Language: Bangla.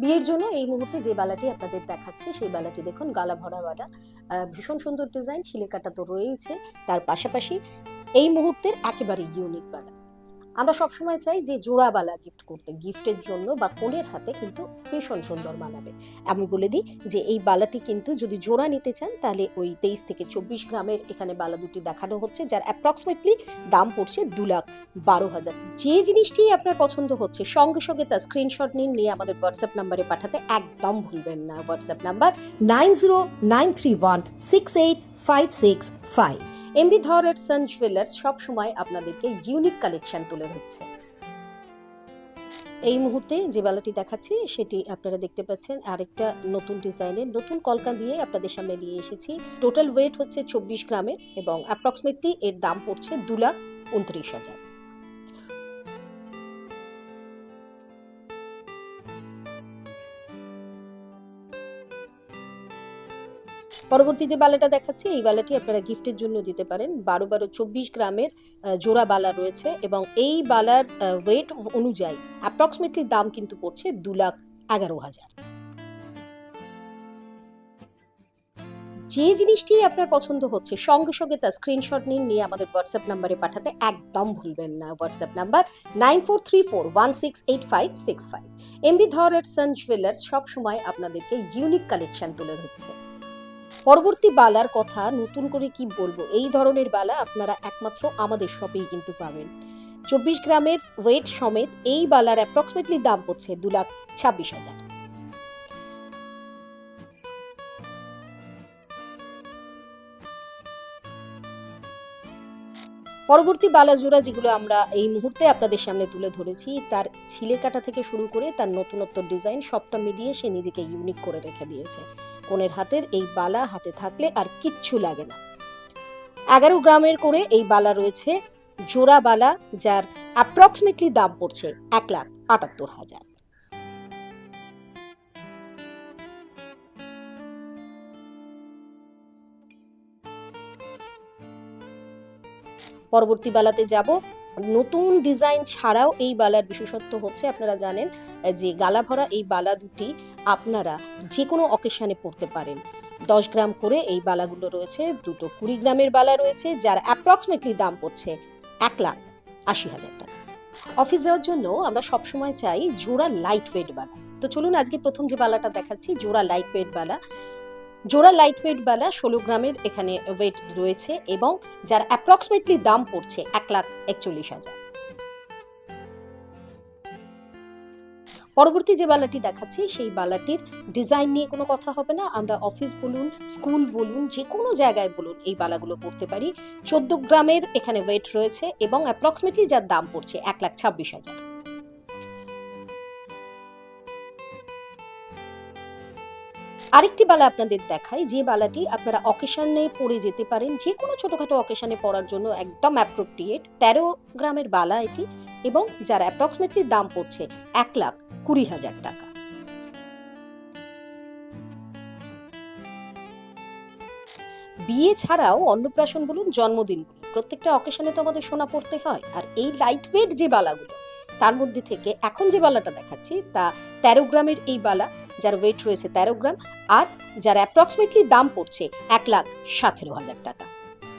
বিয়ের জন্য এই মুহূর্তে যে বালাটি আপনাদের দেখাচ্ছি সেই বালাটি দেখুন, গালা ভরা বালা, ভীষণ সুন্দর ডিজাইন, ছিলে কাটা তো রয়েছে। তার পাশাপাশি এই মুহূর্তের একেবারে ইউনিক বালা। আমরা সবসময় চাই যে জোড়া বালা গিফট করতে, গিফটের জন্য বা কোণের হাতে কিন্তু ভীষণ সুন্দর মানাবে। আমি বলে দিই যে এই বালাটি কিন্তু যদি জোড়া নিতে চান তাহলে ওই 23 থেকে 24 গ্রামের এখানে বালা দুটি দেখানো হচ্ছে, যার অ্যাপ্রক্সিমেটলি দাম পড়ছে 2,12,000। যে জিনিসটি আপনার পছন্দ হচ্ছে সঙ্গে সঙ্গে তার স্ক্রিনশট নিয়ে আমাদের হোয়াটসঅ্যাপ নাম্বারে পাঠাতে একদম ভুলবেন না। WhatsApp number 9093168565। এমবি ধর এট সান জুয়েলার্স সবসময় আপনাদেরকে ইউনিক কালেকশন তুলে ধরছে। এই মুহূর্তে যে বালাটি দেখাচ্ছি সেটি আপনারা দেখতে পাচ্ছেন আরেকটা নতুন ডিজাইনের, নতুন কলকা দিয়ে আপনাদের সামনে নিয়ে এসেছি। টোটাল ওয়েট হচ্ছে 24 গ্রামের এবং অ্যাপ্রক্সিমেটলি এর দাম পড়ছে 2,29,000। পরবর্তী যে বালাটা দেখাচ্ছি এই বালাটি আপনারা গিফটের জন্য দিতে পারেন। 12-24 গ্রামের জোড়া বালা রয়েছে এবং এই বালার ওয়েট অনুযায়ী অ্যাপ্রক্সিমেটলি দাম কিন্তু পড়ছে 2,11,000। যে জিনিসটি আপনার পছন্দ হচ্ছে সঙ্গে সঙ্গে তার স্ক্রিনশট নিয়ে আমাদের হোয়াটসঅ্যাপ নাম্বারে পাঠাতে একদম ভুলবেন না। WhatsApp number 9434168565। এমবি ধর এট সান জুয়েলার্স সবসময় আপনাদেরকে ইউনিক কালেকশন তুলে ধরছে। পরবর্তী বালার কথা নতুন করে কি বলবো, এই ধরনের বালা আপনারা একমাত্র আমাদের শপেই কিন্তু পাবেন। 24 গ্রামের ওয়েট সমেত এই বালার অ্যাপ্রক্সিমেটলি দাম পড়ছে 2,26,000। পরবর্তী বালা জোড়া যেগুলো আমরা এই মুহূর্তে আপনাদের সামনে তুলে ধরেছি তার ছিলে কাটা থেকে শুরু করে তার নতুনত্ব ডিজাইন সবটা মিলিয়ে সে নিজেকে ইউনিক করে রেখে দিয়েছে। কোণের হাতের এই বালা হাতে থাকলে আর কিচ্ছু লাগে না। 11 গ্রামের করে এই বালা রয়েছে, জোড়া বালা, যার অ্যাপ্রক্সিমেটলি দাম পড়ছে 1,78,000। পরবর্তী বালাতে যাব। নতুন ডিজাইন ছাড়াও এই বালার বিশেষত্ব হচ্ছে আপনারা জানেন যে গালা ভরা এই বালা দুটি আপনারা যে কোনো অকেশনে পড়তে পারেন। 10 গ্রাম করে এই বালাগুলো রয়েছে, দুটো 20 গ্রামের বালা রয়েছে, যার অ্যাপ্রক্সিমেটলি দাম পড়ছে 1,80,000 টাকা। অফিস যাওয়ার জন্য আমরা সবসময় চাই জোড়া লাইট ওয়েট বালা। তো চলুন আজকে প্রথম যে বালাটা দেখাচ্ছি জোড়া লাইট ওয়েট বালা। জোড়া লাইট ওয়েট বালা 16 গ্রামের এখানে ওয়েট রয়েছে এবং যার অ্যাপ্রক্সিমেটলি দাম পড়ছে 1,41,000। পরবর্তী যে বালাটি দেখাচ্ছি সেই বালাটির ডিজাইন নিয়ে কোনো কথা হবে না। আমরা অফিস বলুন, স্কুল বলুন, যে কোনো জায়গায় বলুন এই বালাগুলো পড়তে পারি। 14 গ্রামের এখানে ওয়েট রয়েছে এবং অ্যাপ্রক্সিমেটলি যার দাম পড়ছে 1,26,000। আরেকটি বালা আপনাদের দেখাই, যে বালাটি আপনারা অকেশনে পরে যেতে পারেন, যে কোনো ছোটখাটো অকেশনে পরার জন্য একদম অ্যাপ্রোপ্রিয়েট। 13 গ্রামের বালা এটি এবং যার অ্যাপ্রক্সিমেটলি দাম পড়ছে 1,20,000 টাকা। বিয়ে ছাড়াও অন্নপ্রাশন বলুন, জন্মদিন বলুন, প্রত্যেকটা অকেশনে তো আমাদের সোনা পড়তে হয়। আর এই লাইট ওয়েট যে বালাগুলো তার মধ্যে থেকে এখন যে বালাটা দেখাচ্ছি তা 13 গ্রামের এই বালা, যার ওয়েট রয়েছে 13 গ্রাম আর যার অ্যাপ্রক্সিমেটলি দাম পড়ছে 1,17,000 টাকা।